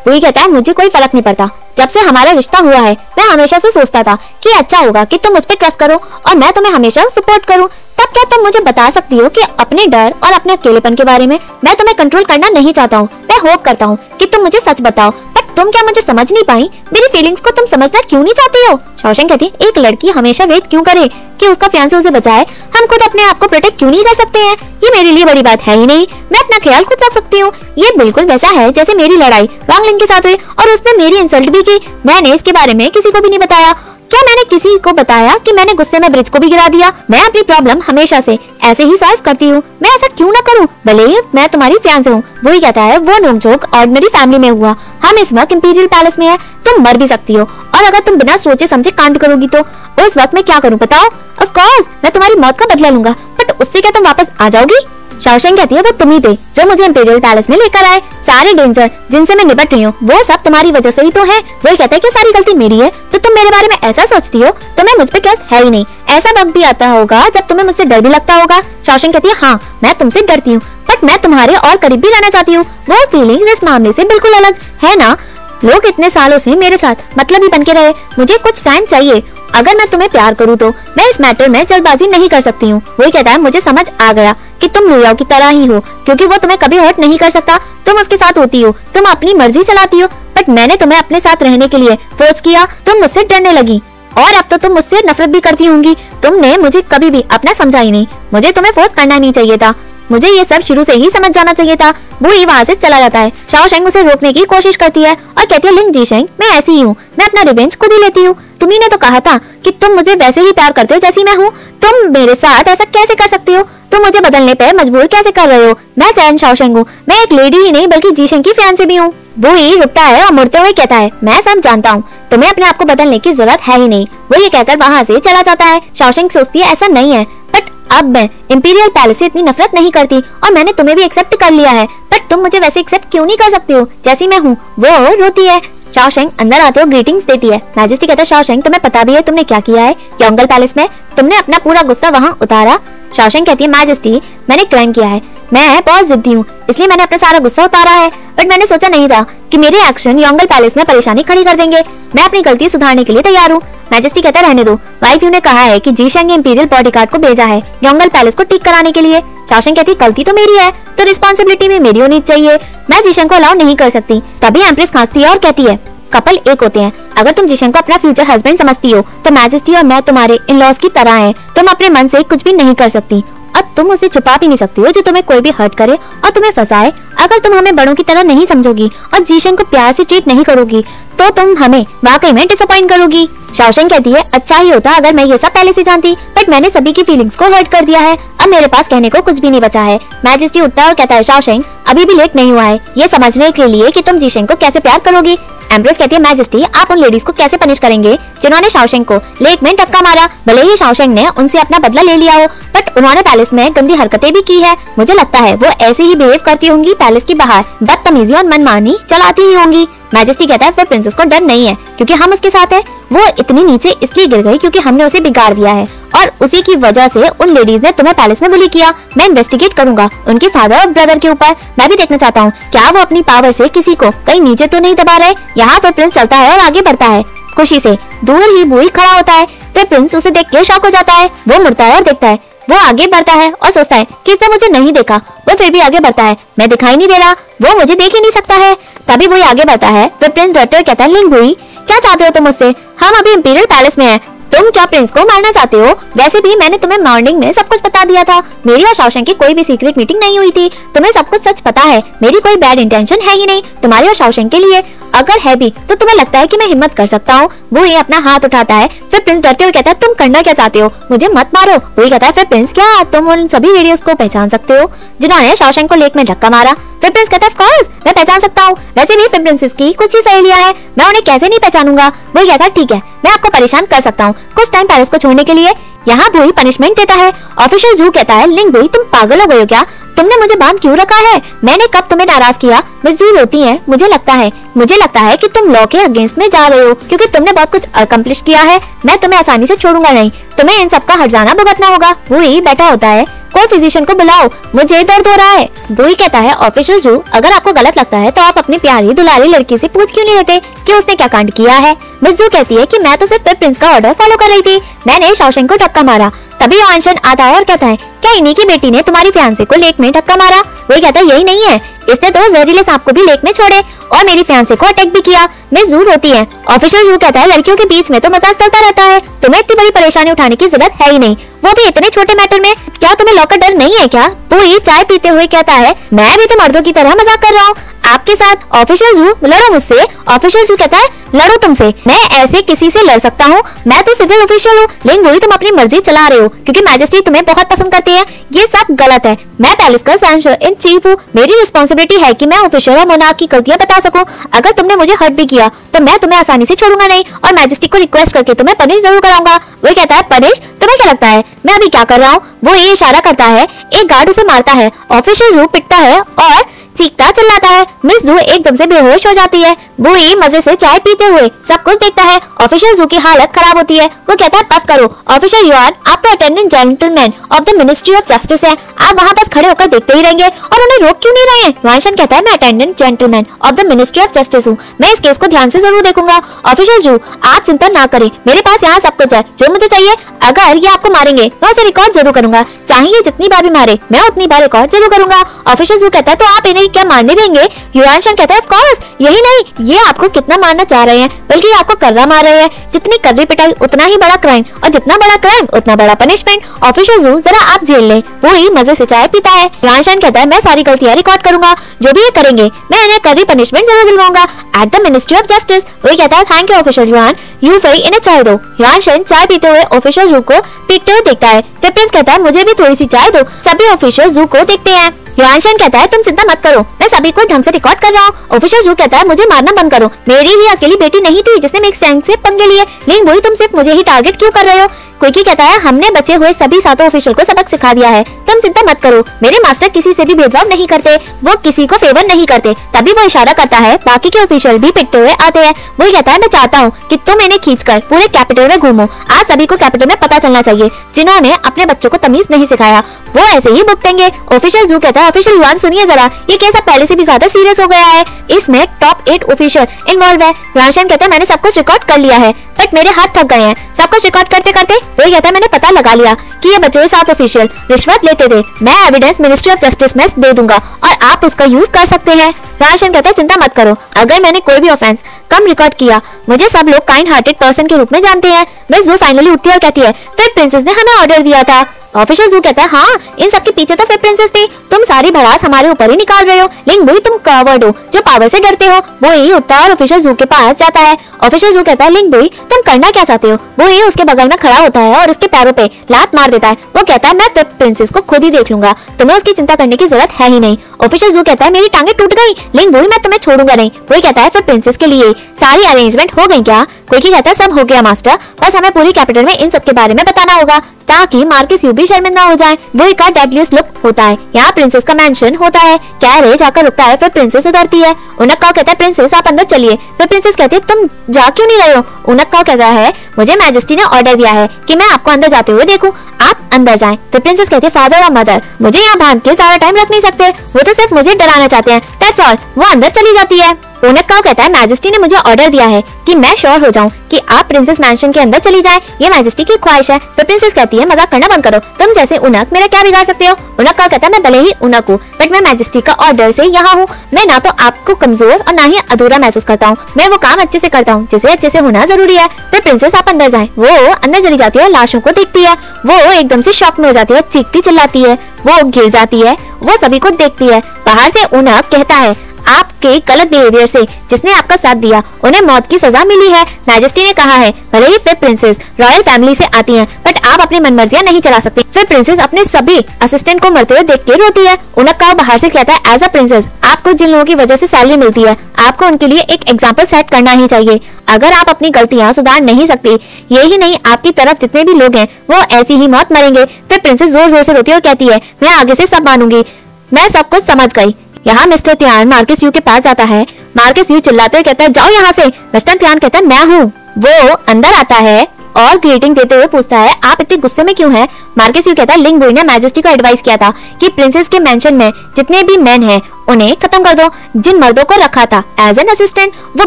वही कहता है, मुझे कोई फर्क नहीं पड़ता। जब से हमारा रिश्ता हुआ है मैं हमेशा से सोचता था कि अच्छा होगा कि तुम मुझ पे ट्रस्ट करो और मैं तुम्हें हमेशा सपोर्ट करूं। तब क्या तुम मुझे बता सकती हो कि अपने डर और अपने अकेलेपन के बारे में मैं तुम्हें कंट्रोल करना नहीं चाहता हूँ। मैं होप करता हूँ कि तुम मुझे सच बताओ, बट तुम क्या मुझे समझ नहीं पाई? मेरी फीलिंग्स को तुम समझना क्यों नहीं चाहती हो? शाओशेंग कहती है, एक लड़की हमेशा वेट क्यों करे कि उसका फियांसे उसे बचाए? हम खुद अपने आप को प्रोटेक्ट क्यों नहीं कर सकते हैं? ये मेरे लिए बड़ी बात है ही नहीं। मैं अपना ख्याल खुद रख सकती हूँ। ये बिल्कुल वैसा है जैसे मेरी लड़ाई वांग लिंग के साथ हुई और उसने मेरी इंसल्ट भी की। मैंने इसके बारे में किसी को भी नहीं बताया। क्या मैंने किसी को बताया कि मैंने गुस्से में ब्रिज को भी गिरा दिया? मैं अपनी प्रॉब्लम हमेशा से ऐसे ही सॉल्व करती हूँ। मैं ऐसा क्यों ना करूँ, भले ही मैं तुम्हारी फियांसे हूँ। वही कहता है, वो नोकझोंक ऑर्डिनरी फैमिली में हुआ। हम इस वक्त इंपीरियल पैलेस में है। तुम मर भी सकती हो और अगर तुम बिना सोचे समझे कांड करोगी तो उस वक्त मैं क्या करूँ बताओ? ऑफ कोर्स मैं तुम्हारी मौत का बदला लूंगा, बट उससे क्या तुम वापस आ जाओगी? शाओशेंग कहती है, वो तुम ही थे जो मुझे इंपीरियल पैलेस में लेकर आए। सारे डेंजर जिनसे मैं निपट रही हूँ वो सब तुम्हारी वजह से ही तो है। वही कहता है कि सारी गलती मेरी है तो तुम मेरे बारे में ऐसा सोचती हो? तुम्हें मुझ पे ट्रस्ट है ही नहीं। ऐसा वक्त भी आता होगा जब तुम्हें मुझसे डर भी लगता होगा। शाओशेंग कहती है, हाँ मैं तुमसे डरती हूँ, बट मैं तुम्हारे और करीब भी रहना चाहती हूँ। वो फीलिंग इस मामले से बिल्कुल अलग है ना। लोग इतने सालों से मेरे साथ मतलब ही बन के रहे, मुझे कुछ टाइम चाहिए। अगर मैं तुम्हें प्यार करूँ तो मैं इस मैटर में जल्दबाजी नहीं कर सकती हूँ। वही कहता है, मुझे समझ आ गया कि तुम लुयाओ की तरह ही हो, क्योंकि वो तुम्हें कभी हर्ट नहीं कर सकता। तुम उसके साथ होती हो, तुम अपनी मर्जी चलाती हो, बट मैंने तुम्हें अपने साथ रहने के लिए फोर्स किया। तुम मुझसे डरने लगी और अब तो तुम मुझसे नफरत भी करती होंगी। तुमने मुझे कभी भी अपना समझा ही नहीं। मुझे तुम्हें फोर्स करना नहीं चाहिए था। मुझे ये सब शुरू से ही समझ जाना चाहिए था। वो ही वहाँ से चला जाता है। शाओशेंग उसे रोकने की कोशिश करती है और कहती है, लिंग जीशेंग, मैं ऐसी ही हूँ, मैं अपना रिवेंज खुद ही लेती हूँ। तुम्ही ने तो कहा था कि तुम मुझे वैसे ही प्यार करते हो जैसी मैं हूँ। तुम मेरे साथ ऐसा कैसे कर सकती हो? तुम मुझे बदलने पे मजबूर कैसे कर रहे हो? मैं चैन शाओशेंग हूँ। मैं एक लेडी ही नहीं बल्कि जीशेंग की फियांसे भी हूँ। वो ही रुकता है और मुड़ते हुए कहता है, मैं सब जानता हूँ, तुम्हें अपने आप को बदलने की जरूरत है ही नहीं। वो ये कहकर वहाँ से चला जाता है। शाओशेंग सोचती है, ऐसा नहीं है, बट अब मैं इंपीरियल पैलेस से इतनी नफरत नहीं करती और मैंने तुम्हें भी एक्सेप्ट कर लिया है, बट तुम मुझे वैसे एक्सेप्ट क्यों नहीं कर सकती हो जैसी मैं हूँ? वो रोती है। शाओशेंग अंदर आते हुए ग्रीटिंग्स देती है। मैजेस्टी कहता है, शाओशेंग तुम्हें पता भी है तुमने क्या किया है योंगल पैलेस में? तुमने अपना पूरा गुस्सा वहाँ उतारा। शाओशेंग कहती है, मैजेस्टी मैंने क्राइम किया है, मैं बहुत जिद्दी हूँ, इसलिए मैंने अपना सारा गुस्सा उतारा है, बट मैंने सोचा नहीं था कि मेरे एक्शन योंगल पैलेस में परेशानी खड़ी कर देंगे। मैं अपनी गलती सुधारने के लिए तैयार हूँ। मैजेस्टी कहता है, रहने दो, वाइफ यू ने कहा है कि जीशेंग इंपीरियल बॉडीगार्ड को भेजा है योंगल पैलेस को ठीक कराने के लिए। शाओशेंग कहती है, गलती तो मेरी है तो रिस्पॉन्सिबिलिटी भी मेरी होनी चाहिए। मैं जीशेंग को अलाउ नहीं कर सकती। तभी एम्प्रेस खांसती है और कहती है, कपल एक होते हैं। अगर तुम जीशेंग को अपना फ्यूचर हस्बैंड समझती हो तो मैजेस्टी और मैं तुम्हारे इन लॉज की तरह हैं। तुम अपने मन से कुछ भी नहीं कर सकती और तुम उसे छुपा भी नहीं सकती हो जो तुम्हें कोई भी हर्ट करे और तुम्हें फंसाए। अगर तुम हमें बड़ों की तरह नहीं समझोगी और जीशेंग को प्यार से ट्रीट नहीं करोगी तो तुम हमें वाकई में डिसअपॉइंट करोगी। शाओशेंग कहती है, अच्छा ही होता अगर मैं ये सब पहले से जानती, बट मैंने सभी की फीलिंग्स को हर्ट कर दिया है। अब मेरे पास कहने को कुछ भी नहीं बचा है। मैजेस्टी उठता है और कहता है, शाओशेंग अभी भी लेट नहीं हुआ है ये समझने के लिए कि तुम जीशेंग को कैसे प्यार करोगी। एम्प्रेस कहती है, मैजेस्टी आप उन लेडीज को कैसे पनिश करेंगे जिन्होंने शाओशेंग को लेक में धक्का मारा? भले ही शाओशेंग ने उनसे अपना बदला ले लिया हो, बट उन्होंने पैलेस में गंदी हरकतें भी की है। मुझे लगता है वो ऐसे ही बिहेव करती होंगी पैलेस के बाहर, बदतमीजी और मनमानी चलाती ही होंगी। मैजेस्टी कहता है, फिर प्रिंसेस को डर नहीं है क्योंकि हम उसके साथ हैं। वो इतनी नीचे इसलिए गिर गई क्योंकि हमने उसे बिगाड़ दिया है और उसी की वजह से उन लेडीज ने तुम्हें पैलेस में बुली किया। मैं इन्वेस्टिगेट करूंगा उनके फादर और ब्रदर के ऊपर। मैं भी देखना चाहता हूँ क्या वो अपनी पावर से किसी को कहीं नीचे तो नहीं दबा रहे। यहाँ पर प्रिंस चलता है और आगे बढ़ता है। खुशी से दूर ही बूही खड़ा होता है। फिर प्रिंस उसे देख के शॉक हो जाता है। वो मुड़ता है और देखता है। वो आगे बढ़ता है और सोचता है कि इसने मुझे नहीं देखा। वो फिर भी आगे बढ़ता है। मैं दिखाई नहीं दे रहा, वो मुझे देख ही नहीं सकता है। तभी वो आगे बढ़ता है। फिर प्रिंस डरते हुए कहता है, लिंग बुई क्या चाहते हो तुम मुझसे? हम अभी इंपीरियल पैलेस में हैं। तुम क्या प्रिंस को मारना चाहते हो? वैसे भी मैंने तुम्हें मॉर्निंग में सब कुछ बता दिया था। मेरी और शाओशेंग की कोई भी सीक्रेट मीटिंग नहीं हुई थी। तुम्हें सब कुछ सच पता है। मेरी कोई बैड इंटेंशन है ही नहीं तुम्हारी और शाओशेंग के लिए। अगर है भी तो तुम्हें लगता है कि मैं हिम्मत कर सकता हूँ? वो ये अपना हाथ उठाता है। फिर प्रिंस डरते हुए कहता है, तुम करना क्या चाहते हो? मुझे मत मारो। वो ये कहता है, फिर प्रिंस क्या तुम उन सभी रेडियोस को पहचान सकते हो जिन्होंने शाओशेंग को लेक में धक्का मारा? फिर प्रिंस कहता है, ऑफ कोर्स मैं पहचान सकता हूँ। वैसे भी फिर प्रिंसेस की कुछ ही सहेलियां हैं, मैं उन्हें कैसे नहीं पहचानूंगा? वो कहता है, ठीक है मैं आपको परेशान कर सकता हूँ कुछ टाइम पैलेस को छोड़ने के लिए। यहाँ बुई पनिशमेंट देता है। ऑफिशियल जू कहता है, लिंग बुई तुम पागल हो गए हो क्या? तुमने मुझे बांध क्यों रखा है? मैंने कब तुम्हें नाराज किया? मिस जू रोती है। मुझे लगता है कि तुम लॉ के अगेंस्ट में जा रहे हो क्योंकि तुमने बहुत कुछ अकम्प्लिश किया है। मैं तुम्हें आसानी से छोड़ूंगा नहीं, तुम्हें इन सबका हर्जाना भुगतना होगा। बुई बैठा होता है। कोई फिजिशियन को बुलाओ, मुझे दर्द हो रहा है। बुई कहता है, ऑफिशियल जू अगर आपको गलत लगता है तो आप अपनी प्यारी दुलारी लड़की से पूछ क्यों नहीं लेते कि उसने क्या कांड किया है? मिस जू कहती है कि मैं तो सिर्फ प्रिंस का ऑर्डर फॉलो कर रही थी, मैंने शाओशेंग को धक्का मारा। तभी युआनशन आता है और कहता है, क्या इन्हीं की बेटी ने तुम्हारी फियांसे को लेक में धक्का मारा? वो कहता है, यही नहीं है, इसने तो जहरीले सांप को भी लेक में छोड़े और मेरी फियांसे को अटैक भी किया। मिस जू रोती है। ऑफिशियल जू कहता है, लड़कियों के बीच में तो मजाक चलता रहता है, तुम्हें इतनी बड़ी परेशानी उठाने की जरूरत है ही नहीं, वो भी इतने छोटे मैटर में। क्या तुम्हें लॉ का डर नहीं है क्या? पूरी चाय पीते हुए कहता है, मैं भी तो मर्दों की तरह मजाक कर रहा हूँ आपके साथ। ऑफिशियल जू, लड़ो मुझसे। ऑफिशियल जू कहता है, लड़ो तुमसे? मैं ऐसे किसी से लड़ सकता हूँ? मैं तो सिविल ऑफिशियल हूँ। लिंग बुई तुम अपनी मर्जी चला रहे हो क्योंकि मैजेस्टी तुम्हें बहुत पसंद करती है। ये सब गलत है। मैं पैलेस का सेंसर इन चीफ हूँ, मेरी रिस्पॉन्सिबिलिटी है कि मैं ऑफिशियल और मोनार्क की गलतियाँ बता सकूँ। अगर तुमने मुझे हर्ट भी किया तो मैं तुम्हें आसानी से छोड़ूंगा नहीं और मैजेस्टी को रिक्वेस्ट करके तुम्हें पनिश जरूर कराऊंगा। वो कहता है, पनिश? तुम्हें क्या लगता है मैं अभी क्या कर रहा हूँ? वो ये इशारा करता है। एक गार्ड उसे मारता है। ऑफिशियल जू पिटता है और चीखता चिल्लाता है। मिस जू एकदम से बेहोश हो जाती है। बुई मजे से चाय पीते हुए सब कुछ देखता है। ऑफिशियल जू की हालत खराब होती है। वो कहता है, बस करो ऑफिशियल युआन, आप तो attendant gentleman of the ministry of justice हैं, आप वहाँ बस खड़े होकर देखते ही रहेंगे और उन्हें रोक क्यों नहीं रहे हैं? युआनशन कहता है, मैं attendant gentleman of the ministry of justice हूँ, मैं इस केस को ध्यान से जरूर देखूंगा। ऑफिशियल जू, आप चिंता ना करें, मेरे पास यहाँ सब कुछ है जो मुझे चाहिए। अगर ये आपको मारेंगे मैं उसे रिकॉर्ड जरूर करूंगा, चाहिए जितनी बार भी मारे मैं उतनी बार रिकॉर्ड जरूर करूंगा। ऑफिशियल जू कहता है, तो आप इन्हें क्या मारने देंगे? युआनशन कहता है, ऑफ कोर्स, यही नहीं ये आपको कितना मारना चाह रहे हैं, बल्कि आपको कर्रा मार रहे हैं। जितनी कर्री पिटाई उतना ही बड़ा क्राइम और जितना बड़ा क्राइम उतना बड़ा पनिशमेंट। ऑफिशियल जू, जरा आप झेल लें। वो ही मजे से चाय पीता है। युआनशन कहता है, मैं सारी गलतियां रिकॉर्ड करूंगा, जो भी ये करेंगे मैं इन्हें कर्री पनिशमेंट जरूर दिलवाऊंगा at the ministry of justice. वही कहता है, थैंक यू ऑफिशियल युआन, यू फई इन्हें चाय दो। युआनशन चाय पीते हुए ऑफिशियल जू को पीटते हुए देखता है। फिर प्रिंस कहता है, मुझे भी थोड़ी सी चाय दो। सभी ऑफिशियल जू को देखते हैं। युआनशन कहता है, तुम चिंता मत करो, मैं सभी को ढंग से रिकॉर्ड कर रहा हूँ। ऑफिशियल जू कहता है, मुझे मारना बंद करो, मेरी ही अकेली बेटी नहीं थी जिसने मेक सेंग से पंगे लिए। लिंग बुई, तुम सिर्फ मुझे ही टारगेट क्यों कर रहे हो? क्विकी कहता है, हमने बचे हुए सभी 7 ऑफिशियल को सबक सिखा दिया है, तुम चिंता मत करो, मेरे मास्टर किसी से भी भेदभाव नहीं करते, वो किसी को फेवर नहीं करते। तभी वो इशारा करता है, बाकी के ऑफिशियल भी पिटते हुए आते हैं। वो कहता है, मैं चाहता हूँ कि तुम इन्हें खींचकर पूरे कैपिटल में घूमो, आज सभी को कैपिटल में पता चलना चाहिए जिन्होंने अपने बच्चों को तमीज नहीं सिखाया, वो ऐसे ही भुगतेंगे। ऑफिशियल जू कहता है, ऑफिशियल युआन सुनिए जरा, ये केस अब पहले से भी ज्यादा सीरियस हो गया है, इसमें टॉप 8 ऑफिशियल इन्वॉल्व है। युआनशन कहता है, मैंने सब कुछ रिकॉर्ड कर लिया है बट मेरे हाथ थक गए हैं सब कुछ रिकॉर्ड करते करते। वो कहता है, मैंने पता लगा लिया कि ये बचे हुए 7 ऑफिशियल रिश्वत लेते थे, मैं एविडेंस मिनिस्ट्री ऑफ जस्टिस में दे दूंगा और आप उसका यूज कर सकते हैं। युआनशन कहता है, चिंता मत करो, अगर मैंने कोई भी ऑफेंस कम रिकॉर्ड किया, मुझे सब लोग काइंड हार्टेड पर्सन के रूप में जानते हैं। मिस जू फाइनली उठती है और कहती है, फिर प्रिंसेस ने हमें ऑर्डर दिया था। ऑफिशियल जू कहता है, हाँ इन सबके पीछे तो फिर प्रिंसेस थी, तुम सारी भड़ास हमारे ऊपर ही निकाल रहे हो। लिंग बुई, तुम कवर्ड हो जो पावर से डरते हो। वो ही उठता है और ऑफिशियल जू के पास जाता है। ऑफिशियल जू कहता है, लिंग बुई तुम करना क्या चाहते हो? वो ही उसके बगल में खड़ा होता है और उसके पैरों पे लात मार देता है। वो कहता है, मैं फिर प्रिंसेस को खुद ही देख लूंगा, तुम्हें उसकी चिंता करने की जरूरत है ही नहीं। ऑफिशियल जू कहता है, मेरी टांगे टूट गई, लिंग बुई मैं तुम्हें छोड़ूंगा नहीं। वो कहता है, फिर प्रिंसेस के लिए सारी अरेंजमेंट हो गई क्या? क्विकी कहता है, सब हो गया मास्टर, बस हमें पूरी कैपिटल में इन सब के बारे में बताना होगा। ताकि मार्कस यू भी शर्मिंदा हो जाए। वो का डेडलिस्ट लुक होता है। यहाँ प्रिंसेस का मेंशन होता है। कैरेज आकर रुकता है, फिर प्रिंसेस उतरती है। उनक्काओ कहता है प्रिंसेस आप अंदर चलिए। फिर प्रिंसेस कहती है तुम जा क्यों नहीं रहे हो? उनक्काओ कहता है मुझे मैजेस्टी ने ऑर्डर दिया है कि मैं आपको अंदर जाते हुए देखूं, आप अंदर जाएं। फिर प्रिंसेस कहती है फादर और मदर मुझे यहाँ बांध के ज्यादा टाइम रख नहीं सकते, वो तो सिर्फ मुझे डराना चाहते हैं, दैट्स ऑल। वो अंदर चली जाती है। उनक्काओ कहता है मैजेस्टी ने मुझे ऑर्डर दिया है कि मैं श्योर हो जाऊं कि आप प्रिंसेस मैंशन के अंदर चली जाएं, ये मैजेस्टी की ख्वाहिश है। फिर प्रिंसेस कहती है मजाक करना बंद करो, तुम जैसे उनक मेरा क्या बिगाड़ सकते हो? उनक्काओ कहता है मैं भले ही उनक हूँ बट मैं मैजेस्टी का ऑर्डर से यहाँ हूँ। मैं ना तो आपको कमजोर और ना ही अधूरा महसूस करता हूँ, मैं वो काम अच्छे से करता हूँ जिसे अच्छे से होना जरूरी है। फिर प्रिंसेस आप अंदर जाएं। वो अंदर चली जाती है और लाशों को देखती है। वो एकदम से शॉक में हो जाती है और चीखती चिल्लाती है। वो गिर जाती है। वो सभी को देखती है। बाहर से उनक कहता है आपके गलत बिहेवियर से जिसने आपका साथ दिया उन्हें मौत की सजा मिली है। मैजेस्टी ने कहा है भले ही फिर प्रिंसेस रॉयल फैमिली से आती हैं बट आप अपनी मनमर्जियां नहीं चला सकते। फिर प्रिंसेस अपने सभी असिस्टेंट को मरते हुए देख के रोती है। उनक्काओ बाहर से कहता है एज अ प्रिंसेस आपको जिन लोगों की वजह से सैलरी मिलती है आपको उनके लिए एक एग्जाम्पल सेट करना ही चाहिए। अगर आप अपनी गलतियां सुधार नहीं सकते, यही नहीं आपकी तरफ जितने भी लोग हैं वो ऐसी ही मौत मरेंगे। फिर प्रिंसेस जोर जोर से रोती है और कहती है मैं आगे से सब मानूंगी, मैं सब कुछ समझ गई। यहाँ मिस्टर प्यान मार्कस यू के पास जाता है। मार्कस यू चिल्लाते हुए कहता है जाओ यहाँ से। मिस्टर प्यान कहता है मैं हूँ। वो अंदर आता है और ग्रीटिंग देते हुए पूछता है आप इतने गुस्से में क्यों हैं? मार्कस यू कहता है लिंग बुई ने मैजेस्टी को एडवाइस किया था कि प्रिंसेस के मेंशन में जितने भी मेन हैं उन्हें खत्म कर दो। जिन मर्दों को रखा था एज एन असिस्टेंट वो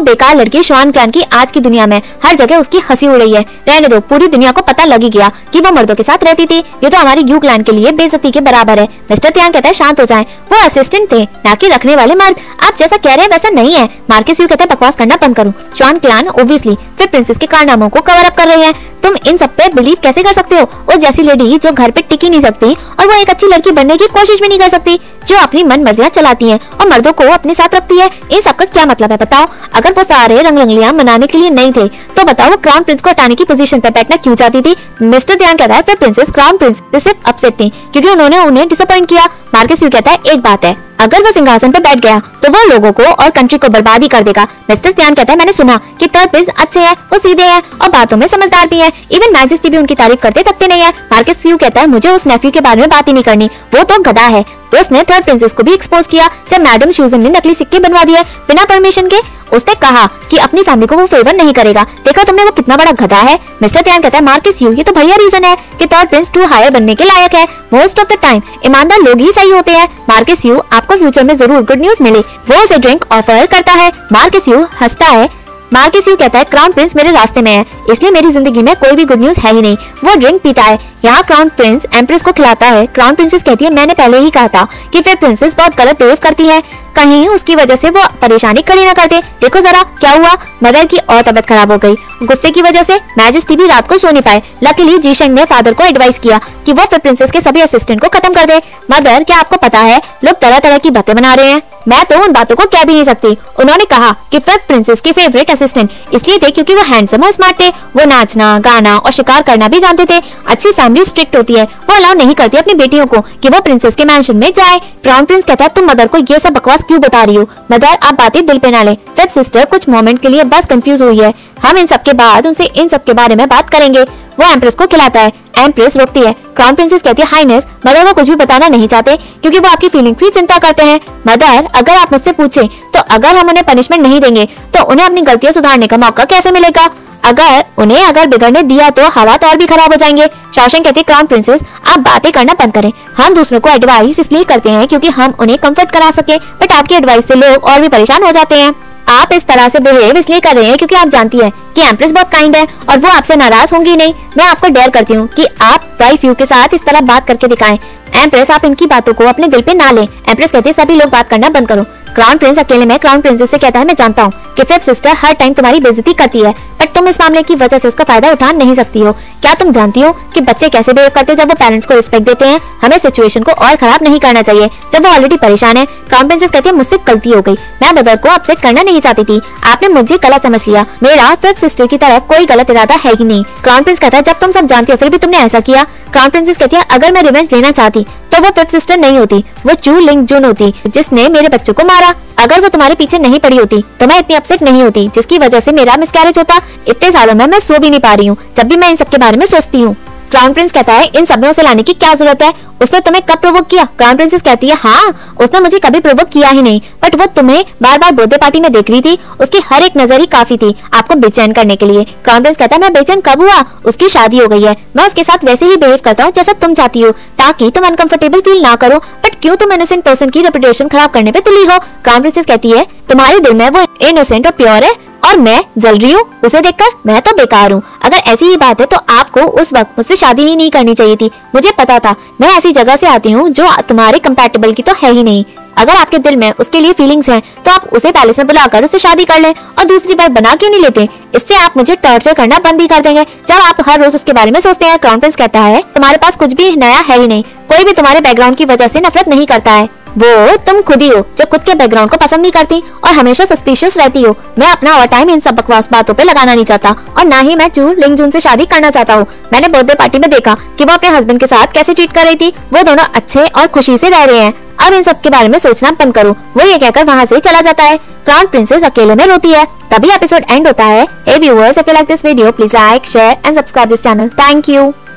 बेकार लड़की श्वान क्लैन की आज की दुनिया में हर जगह उसकी हंसी उड़ रही है। रहने दो, पूरी दुनिया को पता लग ही गया कि वो मर्दों के साथ रहती थी। ये तो हमारी यू क्लैन के लिए बेइज्जती के बराबर है। मिस्टर त्यान कहता है शांत हो जाएं, वो असिस्टेंट थे ना कि रखने वाले मर्द। आप जैसा कह रहे हैं वैसा नहीं है। मार्कस यू कहता है बकवास करना बंद करो। श्वान क्लैन ओब्वियसली फिर प्रिंसेस के कारनामों को कवर अप कर रहे हैं। तुम इन सब पे बिलीव कैसे कर सकते हो? उस जैसी लेडी जो घर पे टिकी नहीं सकती और वो एक अच्छी लड़की बनने की कोशिश भी नहीं कर सकती, जो अपनी मन मर्जियां चलाती है और मर्दों को अपने साथ रखती है, इन सब का क्या मतलब है बताओ? अगर वो सारे रंग रंगलियां मनाने के लिए नहीं थे तो बताओ वो क्राउन प्रिंस को हटाने की पोजीशन पर बैठना क्यों चाहती थी? मिस्टर ध्यान कहता है फिर प्रिंसेस क्राउन प्रिंस से सिर्फ अपसेट थी क्योंकि उन्होंने उन्हें डिसअपॉइंट किया। मार्कस यू कहता है एक बात है, अगर वो सिंहासन पर बैठ गया तो वो लोगों को और कंट्री को बर्बाद ही कर देगा। मिस्टर ध्यान कहता है मैंने सुना कि थर्ड प्रिंस अच्छे हैं, वो सीधे हैं और बातों में समझदार भी हैं। इवन मैजेस्टी भी उनकी तारीफ करते थकते नहीं है। मार्कस यू कहता है मुझे उस नेफ्यू के बारे में बात ही नहीं करनी, वो तो गधा है। उसने थर्ड प्रिंसेस को भी एक्सपोज किया जब मैडम शूजन ने नकली सिक्के बनवा दिए बिना परमिशन के। उसने कहा कि अपनी फैमिली को वो फेवर नहीं करेगा। देखा तुमने वो कितना बड़ा गधा है। मिस्टर ध्यान कहता है मार्कस यू ये तो बढ़िया रीजन है कि थर्ड प्रिंस टू हायर बनने के लायक है। मोस्ट ऑफ द टाइम ईमानदार लोग ही सही होते हैं। मार्कस यू आपको फ्यूचर में जरूर गुड न्यूज मिले। वो उसे ड्रिंक ऑफर करता है। मार्कस यू हंसता है। मार्कस यू कहता है क्राउन प्रिंस मेरे रास्ते में है इसलिए मेरी जिंदगी में कोई भी गुड न्यूज है ही नहीं। वो ड्रिंक पीता है। यहाँ क्राउन प्रिंस एम्प्रेस को खिलाता है। क्राउन प्रिंसेस कहती है मैंने पहले ही कहा था कि फिर प्रिंसेस बहुत गलत बिहेव करती है, कहीं उसकी वजह से वो परेशानी खड़ी ना कर दे। देखो जरा क्या हुआ, मदर की और तबीयत खराब हो गई। गुस्से की वजह से मैजेस्टी भी रात को सो नहीं पाए। लकीली जीशेंग ने फादर को एडवाइस किया कि वो फिर प्रिंसेस के सभी असिस्टेंट को खत्म कर दे। मदर क्या आपको पता है लोग तरह तरह की बातें बना रहे हैं, मैं तो उन बातों को कह भी नहीं सकती। उन्होंने कहा कि फिर प्रिंसेस के फेवरेट असिस्टेंट इसलिए थे क्योंकि वो हैंडसम और स्मार्ट थे। वो नाचना गाना और शिकार करना भी जानते थे। अच्छी फैमिली स्ट्रिक्ट होती है, वो अलाउ नहीं करती अपनी बेटियों को कि वो प्रिंसेस के मैंशन में जाए। क्राउन प्रिंस कहता है तुम मदर को ये सब बकवास क्यों बता रही हो? मदर आप बातें दिल पे ना ले। फिर सिस्टर कुछ मोमेंट के लिए बस कंफ्यूज हुई है, हम इन सब के बाद उनसे इन सब के बारे में बात करेंगे। वो एम्प्रेस को खिलाता है। एम्प्रेस रोकती है। क्राउन प्रिंसेस कहती है हाईनेस मदर वो कुछ भी बताना नहीं चाहते क्योंकि वो आपकी फीलिंग्स की चिंता करते हैं। मदर अगर आप मुझसे पूछे तो अगर हम उन्हें पनिशमेंट नहीं देंगे तो उन्हें अपनी गलतियां सुधारने का मौका कैसे मिलेगा? अगर बिगड़ने दिया तो हालात और भी खराब हो जाएंगे। शाओशेंग कहती है क्राउन प्रिंसेस आप बातें करना बंद करें। हम दूसरों को एडवाइस इसलिए करते हैं क्योंकि हम उन्हें कंफर्ट करा सके, बट आपकी एडवाइस से लोग और भी परेशान हो जाते हैं। आप इस तरह से बिहेव इसलिए कर रहे हैं क्योंकि आप जानती है कि एम्प्रेस बहुत काइंड है और वो आपसे नाराज होंगी नहीं। मैं आपको डेयर करती हूँ कि आप वाइफ यू के साथ इस तरह बात करके दिखाएं। एम्प्रेस आप इनकी बातों को अपने दिल पे ना लें। एम्प्रेस कहती है सभी लोग बात करना बंद करो। क्राउन प्रिंस अकेले में क्राउन प्रिंसेस से कहता है मैं जानता हूँ कि फिफ्थ सिस्टर हर टाइम तुम्हारी बेइज्जती करती है, बट तुम इस मामले की वजह से उसका फायदा उठा नहीं सकती हो। क्या तुम जानती हो कि बच्चे कैसे बिहेव करते हैं जब वो पेरेंट्स को रिस्पेक्ट देते हैं? हमें सिचुएशन को और खराब नहीं करना चाहिए जब वो ऑलरेडी परेशान है। क्राउन प्रिंसेस कहती है मुझसे गलती हो गई, मैं मदर को अपसेट करना नहीं चाहती थी, आपने मुझे गलत समझ लिया। मेरा फिफ्थ सिस्टर की तरफ कोई गलत इरादा है ही नहीं। क्राउन प्रिंस कहता है जब तुम सब जानती हो फिर भी तुमने ऐसा किया। क्राउन प्रिंसेस कहती है अगर मैं रिवेंज लेना चाहती तो वो फिफ्थ सिस्टर नहीं होती, वो चू लिंग जुन होती जिसने मेरे बच्चों को मारा। अगर वो तुम्हारे पीछे नहीं पड़ी होती तो मैं इतनी अपसेट नहीं होती जिसकी वजह से मेरा मिसकैरेज होता। इतने सालों में मैं सो भी नहीं पा रही हूँ जब भी मैं इन सब के बारे में सोचती हूँ। क्राउन प्रिंस कहता है इन सब में उसे लाने की क्या जरूरत है, उसने तुम्हें कब प्रोवोक किया। क्राउन प्रिंसेस कहती है हाँ, उसने मुझे कभी प्रोवोक किया ही नहीं, बट वो तुम्हें बार बार बर्थडे पार्टी में देख रही थी, उसकी हर एक नजर ही काफी थी आपको बेचैन करने के लिए। क्राउन प्रिंस कहता है मैं बेचैन कब हुआ, उसकी शादी हो गई है, मैं उसके साथ वैसे ही बिहेव करता हूँ जैसा तुम चाहती हो ताकि तुम अनकंफर्टेबल फील ना करो, बट क्यों तुम इनोसेंट पर्सन की रेपुटेशन खराब करने पे तुली हो। क्राउन प्रिंसेस कहती है तुम्हारे दिल में वो इनोसेंट और प्योर है और मैं जल रही हूँ उसे देखकर, मैं तो बेकार हूँ। अगर ऐसी ही बात है तो आपको उस वक्त मुझसे शादी ही नहीं करनी चाहिए थी, मुझे पता था मैं ऐसी जगह से आती हूँ जो तुम्हारे कंपैटिबल की तो है ही नहीं। अगर आपके दिल में उसके लिए फीलिंग्स हैं तो आप उसे पैलेस में बुलाकर उससे शादी कर लें और दूसरी बार बना क्यों नहीं लेते, इससे आप मुझे टॉर्चर करना बंद ही कर देंगे जब आप हर रोज उसके बारे में सोचते हैं। क्राउन प्रिंस कहता है तुम्हारे पास कुछ भी नया है ही नहीं, कोई भी तुम्हारे बैकग्राउंड की वजह से नफरत नहीं करता है, वो तुम खुद ही हो जो खुद के बैकग्राउंड को पसंद नहीं करती और हमेशा सस्पिशियस रहती हो। मैं अपना और टाइम इन सब बकवास बातों पे लगाना नहीं चाहता और ना ही मैं चू लिंग जून से शादी करना चाहता हूँ। मैंने बर्थडे पार्टी में देखा कि वो अपने हस्बैंड के साथ कैसे ट्रीट कर रही थी, वो दोनों अच्छे और खुशी से रह रहे हैं, अब इन सब के बारे में सोचना बंद करो। वो ये कहकर वहाँ से चला जाता है। क्राउन प्रिंसेस अकेले में रोती है, तभी एपिसोड एंड होता है। Hey viewers, if you like this video, please like, share and subscribe this channel. Thank you.